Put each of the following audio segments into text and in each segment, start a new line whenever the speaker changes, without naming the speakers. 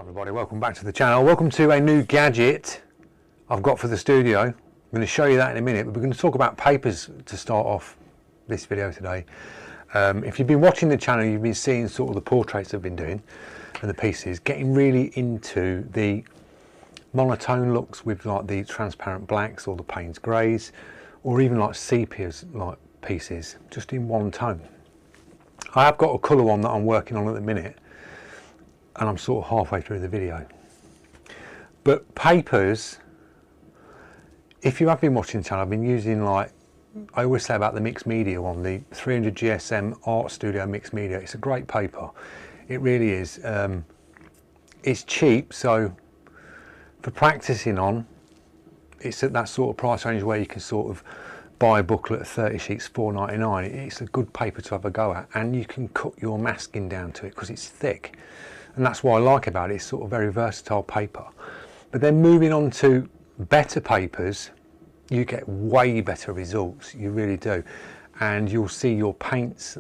Everybody, welcome back to the channel. Welcome to a new gadget I've got for the studio. I'm going to show you that in a minute, but we're going to talk about papers to start off this video today. If you've been watching the channel, you've been seeing sort of the portraits I've been doing and the pieces, getting really into the monotone looks with like the transparent blacks or the Payne's greys, or even like sepias like pieces, just in one tone. I have got a colour one that I'm working on at the minute, and I'm sort of halfway through the video. But papers, if you have been watching the channel, I've been using, like I always say about the mixed media one, the 300 GSM Art Studio mixed media. It's a great paper, it really is. It's cheap, so for practicing on, it's at that sort of price range where you can sort of buy a booklet of 30 sheets, £4.99. It's a good paper to have a go at, and you can cut your masking down to it because it's thick. And that's what I like about it. It's sort of very versatile paper. But then moving on to better papers, you get way better results, you really do. And you'll see your paints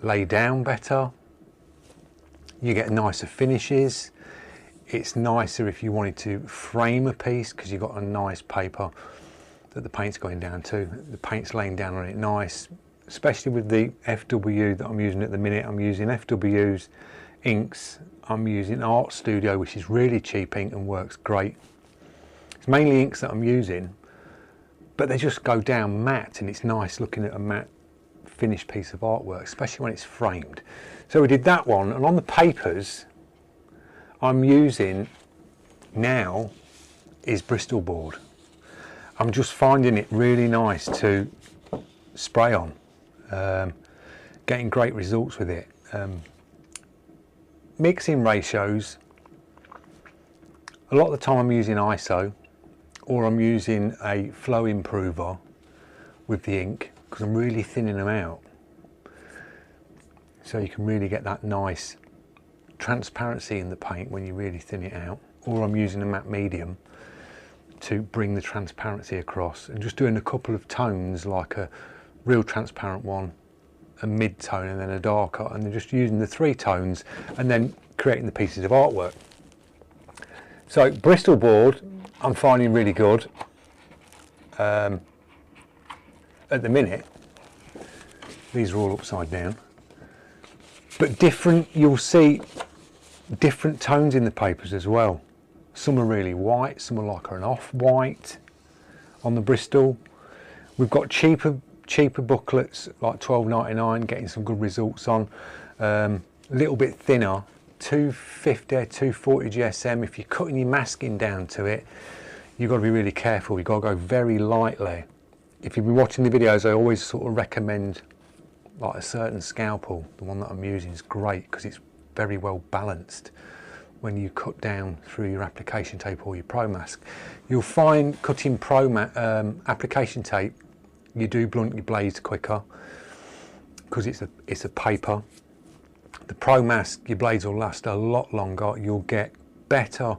lay down better. You get nicer finishes. It's nicer if you wanted to frame a piece because you've got a nice paper that the paint's going down to. The paint's laying down on it nice, especially with the FW that I'm using at the minute. I'm using FW's inks. I'm using Art Studio, which is really cheap ink and works great. It's mainly inks that I'm using, but they just go down matte, and it's nice looking at a matte finished piece of artwork, especially when it's framed. So we did that one, and on the papers I'm using now is Bristol Board. I'm just finding it really nice to spray on, getting great results with it. Mixing ratios, a lot of the time I'm using ISO, or I'm using a flow improver with the ink because I'm really thinning them out, so you can really get that nice transparency in the paint when you really thin it out. Or I'm using a matte medium to bring the transparency across, and just doing a couple of tones, like a real transparent one, a mid-tone, and then a darker, and then just using the three tones and then creating the pieces of artwork. So Bristol Board I'm finding really good at the minute. These are all upside down, but different, you'll see different tones in the papers as well. Some are really white, some are like an off-white on the Bristol. We've got cheaper booklets like £12.99, getting some good results on. A little bit thinner, 250, 240 GSM. If you're cutting your masking down to it, you've got to be really careful. You've got to go very lightly. If you've been watching the videos, I always sort of recommend like a certain scalpel. The one that I'm using is great because it's very well balanced when you cut down through your application tape or your Pro Mask. You'll find cutting application tape, you do blunt your blades quicker because it's a paper. The Pro Mask, your blades will last a lot longer. You'll get better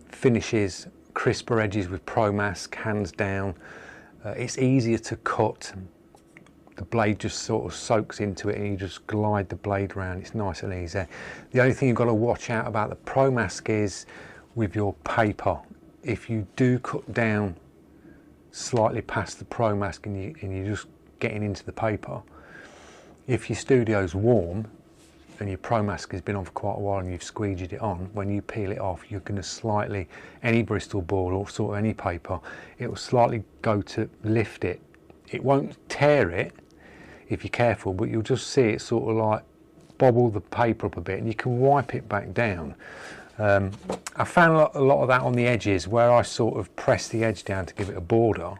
finishes, crisper edges with Pro Mask, hands down. It's easier to cut. The blade just sort of soaks into it, and you just glide the blade around. It's nice and easy. The only thing you've got to watch out about the Pro Mask is with your paper. If you do cut down slightly past the Pro Mask and you're just getting into the paper, if your studio's warm and your Pro Mask has been on for quite a while and you've squeegeed it on, when you peel it off, you're going to slightly, any Bristol Board or sort of any paper, it will slightly go to lift it. It won't tear it if you're careful, but you'll just see it sort of like bobble the paper up a bit, and you can wipe it back down. I found a lot of that on the edges where I sort of press the edge down to give it a border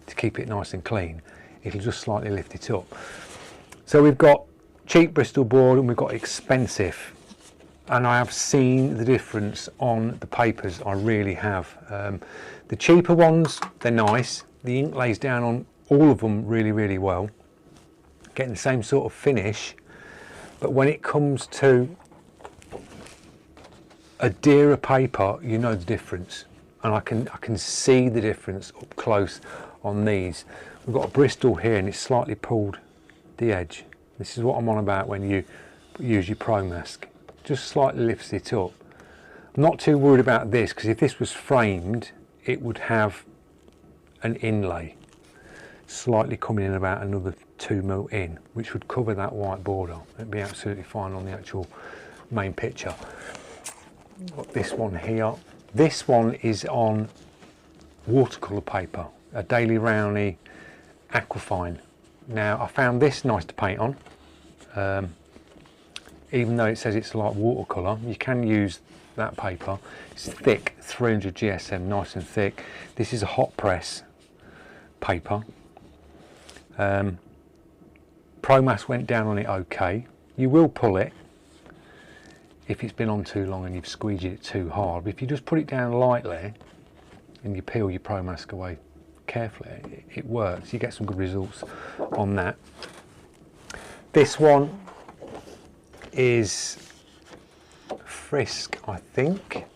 to keep it nice and clean. It'll just slightly lift it up. So we've got cheap Bristol Board and we've got expensive, and I have seen the difference on the papers. I really have. The cheaper ones, they're nice. The ink lays down on all of them really well, getting the same sort of finish. But when it comes to a dearer paper, you know the difference, and I can see the difference up close on these. We've got a Bristol here and it's slightly pulled the edge. This is what I'm on about when you use your Pro Mask. just slightly lifts it up. I'm not too worried about this, because if this was framed it would have an inlay slightly coming in about another 2mm in, which would cover that white border. It'd be absolutely fine on the actual main picture. Got this one here. This one is on watercolour paper, a Daily Rowney Aquafine. Now I found this nice to paint on. Even though it says it's like watercolour, you can use that paper. It's thick, 300 GSM, nice and thick. This is a hot press paper. ProMass went down on it okay. You will pull it if it's been on too long and you've squeezed it too hard. But if you just put it down lightly and you peel your ProMass away carefully, it works. You get some good results on that. This one is Frisk, I think.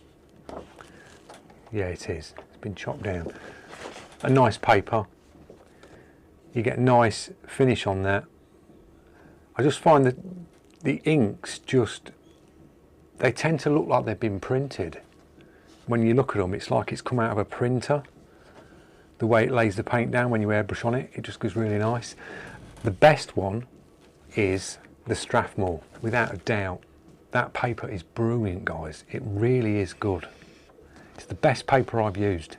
Yeah, it is. It's been chopped down. A nice paper. You get a nice finish on that. I just find that the inks they tend to look like they've been printed. When you look at them, it's like it's come out of a printer. The way it lays the paint down when you airbrush on it, it just goes really nice. The best one is the Strathmore, without a doubt. That paper is brilliant, guys. It really is good. It's the best paper I've used.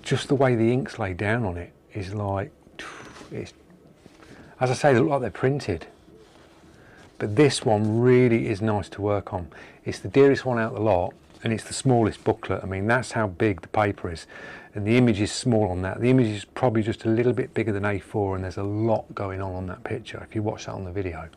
Just the way the inks lay down on it is like, as I say, they look like they're printed. But this one really is nice to work on. It's the dearest one out of the lot, and it's the smallest booklet. I mean, that's how big the paper is. And the image is small on that. The image is probably just a little bit bigger than A4, and there's a lot going on that picture if you watch that on the video.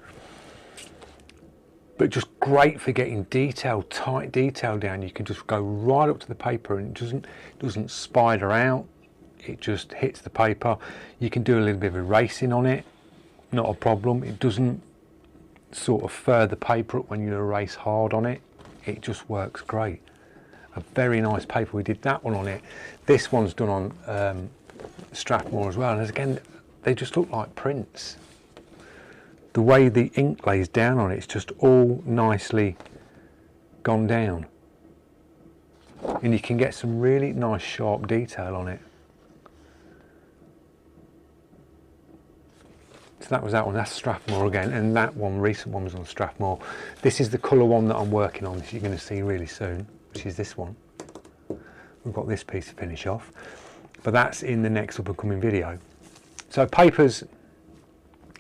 But just great for getting detail, tight detail down. You can just go right up to the paper and it doesn't spider out. It just hits the paper. You can do a little bit of erasing on it, not a problem. It doesn't sort of fur the paper up when you erase hard on it. It just works great. A very nice paper. We did that one on it. This one's done on Strathmore as well, and again they just look like prints. The way the ink lays down on it's just all nicely gone down, and you can get some really nice sharp detail on it. So that was that one. That's Strathmore again, and that one, recent one, was on Strathmore. This is the colour one that I'm working on, which you're going to see really soon, which is this one. We've got this piece to finish off, but that's in the next up and coming video. So papers,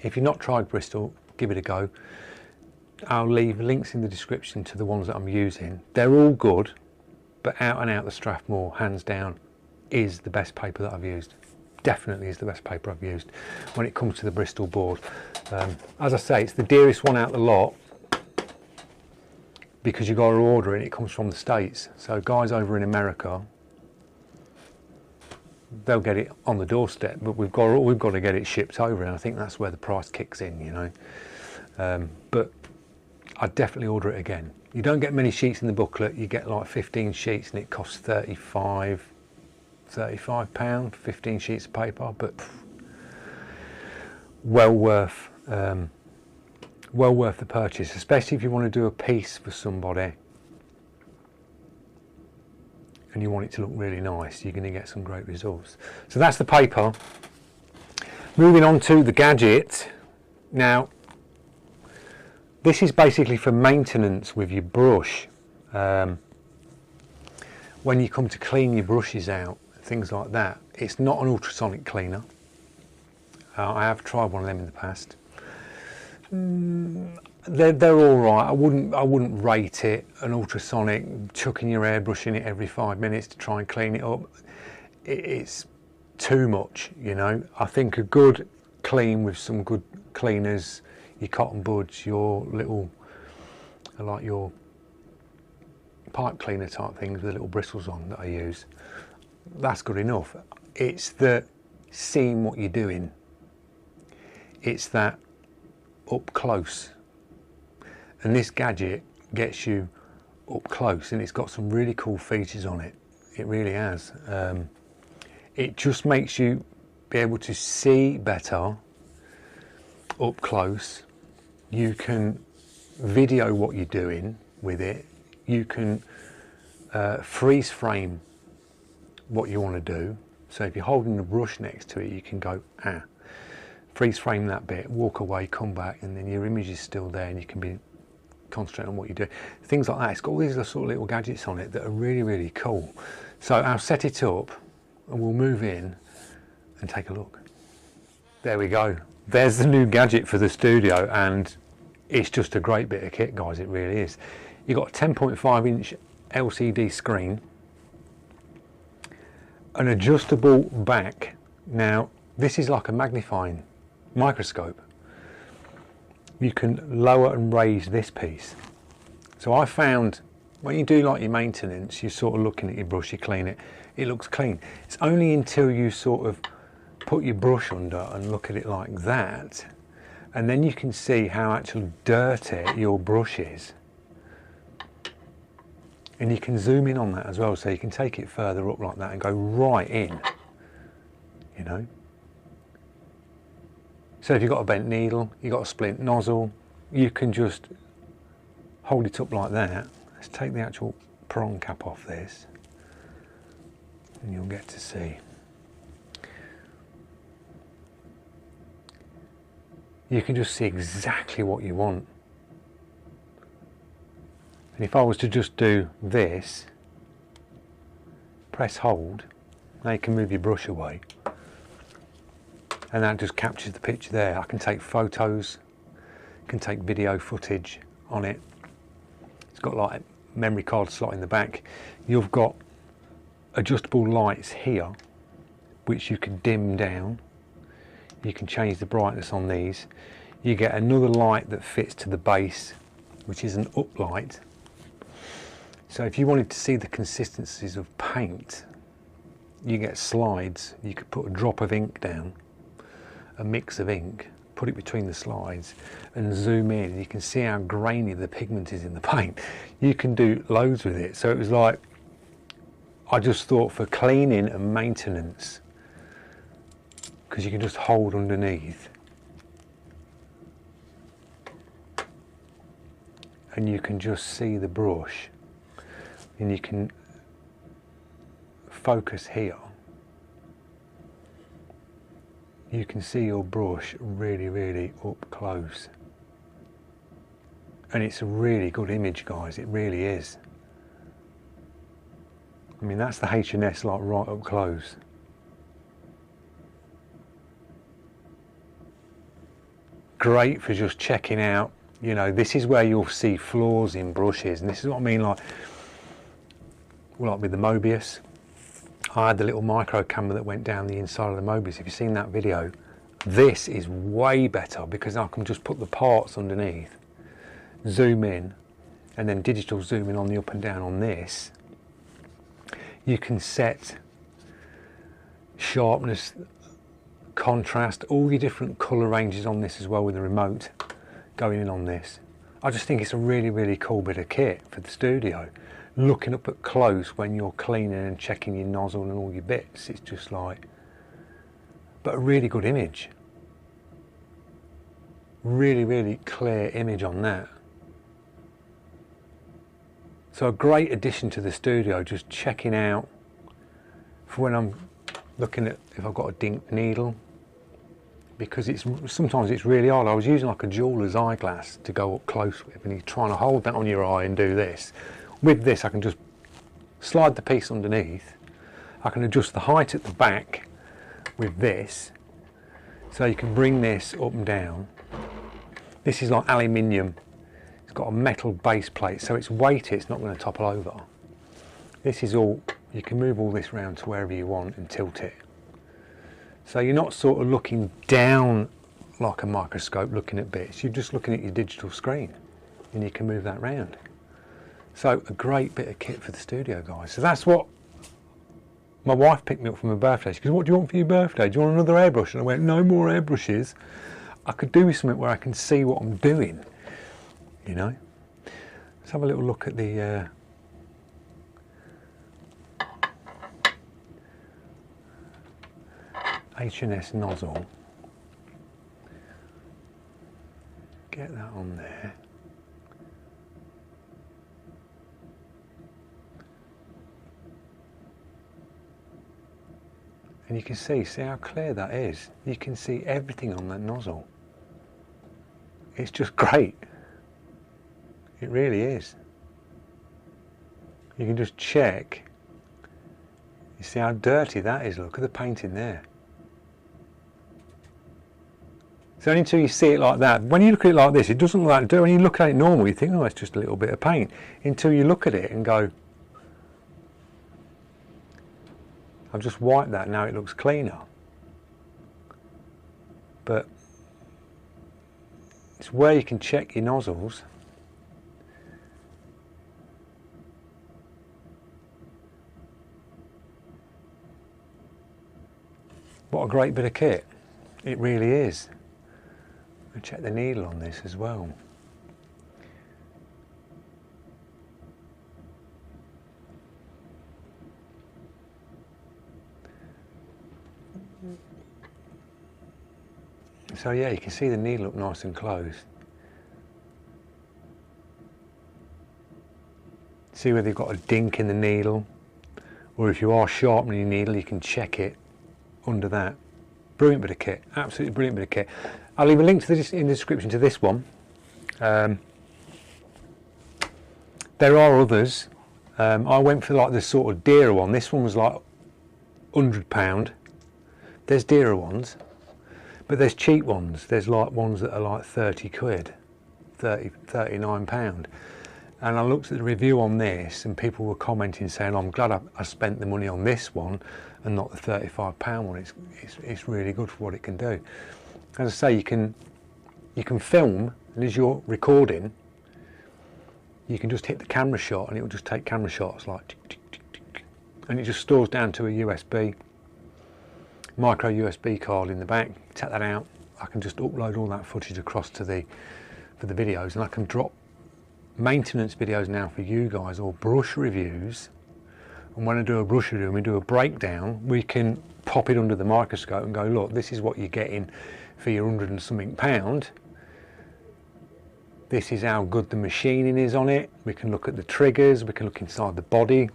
if you've not tried Bristol, give it a go. I'll leave links in the description to the ones that I'm using. They're all good, but out and out the Strathmore, hands down, is the best paper that I've used. Definitely is the best paper I've used when it comes to the Bristol Board. As I say, it's the dearest one out of the lot because you've got to order it. It comes from the States. So guys over in America, they'll get it on the doorstep, but we've got to get it shipped over, and I think that's where the price kicks in, you know. But I'd definitely order it again. You don't get many sheets in the booklet. You get like 15 sheets, and it costs £35, 15 sheets of paper, but well worth the purchase, especially if you want to do a piece for somebody and you want it to look really nice. You're going to get some great results. So that's the paper. Moving on to the Gadget. Now this is basically for maintenance with your brush. When you come to clean your brushes out, things like that, it's not an ultrasonic cleaner. I have tried one of them in the past. They're all right. I wouldn't rate it an ultrasonic, chucking your airbrush in it every 5 minutes to try and clean it up. It's too much, you know. I think a good clean with some good cleaners, your cotton buds, your little, like your pipe cleaner type things with the little bristles on that I use, that's good enough. It's the seeing what you're doing. It's that up close, and this Gadget gets you up close, and it's got some really cool features on it. It really has. It just makes you be able to see better up close. You can video what you're doing with it. You can freeze frame what you want to do. So if you're holding the brush next to it, you can go, freeze frame that bit, walk away, come back, and then your image is still there and you can be concentrating on what you do. Things like that. It's got all these sort of little gadgets on it that are really, really cool. So I'll set it up and we'll move in and take a look. There we go. There's the new gadget for the studio, and it's just a great bit of kit, guys. It really is. You've got a 10.5 inch LCD screen, an adjustable back. Now this is like a magnifying microscope. You can lower and raise this piece. So I found when you do like your maintenance, you're sort of looking at your brush, you clean it, it looks clean. It's only until you sort of put your brush under and look at it like that, and then you can see how actually dirty your brush is. And you can zoom in on that as well, so you can take it further up like that and go right in, you know. So if you've got a bent needle, you've got a splint nozzle, you can just hold it up like that. Let's take the actual prong cap off this and you'll get to see. You can just see exactly what you want. And if I was to just do this, press hold, now you can move your brush away. And that just captures the picture there. I can take photos, can take video footage on it. It's got like a memory card slot in the back. You've got adjustable lights here, which you can dim down. You can change the brightness on these. You get another light that fits to the base, which is an up light. So if you wanted to see the consistencies of paint, you get slides. You could put a drop of ink down, a mix of ink, put it between the slides and zoom in. You can see how grainy the pigment is in the paint. You can do loads with it. So it was like, I just thought for cleaning and maintenance, because you can just hold underneath and you can just see the brush, and you can focus here. You can see your brush really, really up close, and it's a really good image, guys. It really is. I mean, that's the H&S like right up close. Great for just checking out, you know, this is where you'll see flaws in brushes, and this is what I mean, like with the Mobius. I had the little micro camera that went down the inside of the Mobius. If you've seen that video, this is way better because I can just put the parts underneath, zoom in, and then digital zoom in on the up and down on this. You can set sharpness, contrast, all your different colour ranges on this as well with the remote going in on this. I just think it's a really, really cool bit of kit for the studio. Looking up at close when you're cleaning and checking your nozzle and all your bits, it's just like, but a really good image. Really, really clear image on that. So a great addition to the studio, just checking out for when I'm looking at if I've got a dink needle, because sometimes it's really hard. I was using like a jeweler's eyeglass to go up close with, and you're trying to hold that on your eye and do this. With this, I can just slide the piece underneath. I can adjust the height at the back with this, so you can bring this up and down. This is like aluminium. It's got a metal base plate, so it's weighted, it's not going to topple over. This is all, you can move all this around to wherever you want and tilt it. So you're not sort of looking down like a microscope looking at bits, you're just looking at your digital screen and you can move that around. So a great bit of kit for the studio, guys. So that's what my wife picked me up for my birthday. She goes, "What do you want for your birthday? Do you want another airbrush?" And I went, "No more airbrushes. I could do with something where I can see what I'm doing, you know." Let's have a little look at the H&S nozzle. Get that on there. And you can see how clear that is. You can see everything on that nozzle. It's just great. It really is. You can just check. You see how dirty that is. Look at the paint in there. It's only until you see it like that. When you look at it like this, it doesn't look like dirt. When you look at it normal, you think, oh, it's just a little bit of paint. Until you look at it and go, I've just wiped that, now it looks cleaner. But it's where you can check your nozzles. What a great bit of kit. It really is. I'll check the needle on this as well. So yeah, you can see the needle up nice and close. See whether you've got a dink in the needle, or if you are sharpening your needle, you can check it under that. Brilliant bit of kit, absolutely brilliant bit of kit. I'll leave a link to this in the description to this one. There are others. I went for like the sort of dearer one. This one was like £100. There's dearer ones, but there's cheap ones. There's like ones that are like 30 quid, 39 £39. And I looked at the review on this, and people were commenting saying, oh, I'm glad I spent the money on this one and not the £35 one. It's really good for what it can do. As I say, you can film, and as you're recording, you can just hit the camera shot, and it will just take camera shots like tick, tick, tick, tick, and it just stores down to a USB, micro USB card in the back. Take that out. I can just upload all that footage across to for the videos, and I can drop maintenance videos now for you guys, or brush reviews. And when I do a brush review and we do a breakdown, we can pop it under the microscope and go, look, this is what you're getting for your £100 and something. This is how good the machining is on it. We can look at the triggers, we can look inside the body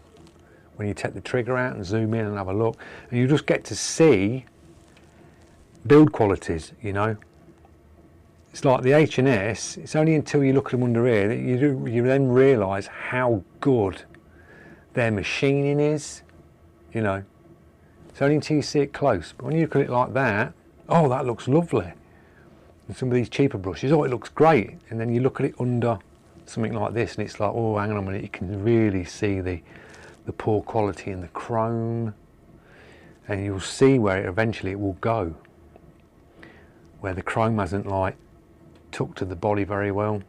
when you take the trigger out and zoom in and have a look, and you just get to see build qualities, you know. It's like the H&S, it's only until you look at them under here that you then realise how good their machining is, you know. It's only until you see it close. But when you look at it like that, oh, that looks lovely. And some of these cheaper brushes, oh, it looks great. And then you look at it under something like this, and it's like, oh, hang on a minute, you can really see the poor quality in the chrome. And you'll see where eventually it will go, where the chrome hasn't like tucked to the body very well.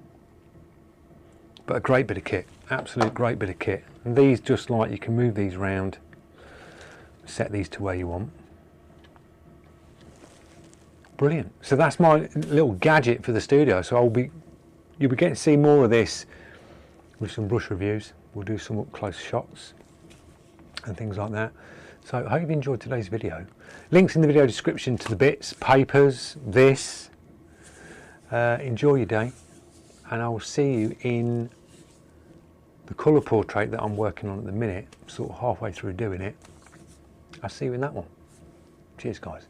But a great bit of kit, absolute great bit of kit. And these, just like, you can move these around, set these to where you want. Brilliant. So that's my little gadget for the studio. So you'll be getting to see more of this with some brush reviews. We'll do some up close shots and things like that. So I hope you enjoyed today's video. Links in the video description to the bits, papers, this. Enjoy your day, and I will see you in the colour portrait that I'm working on at the minute, sort of halfway through doing it. I'll see you in that one. Cheers, guys.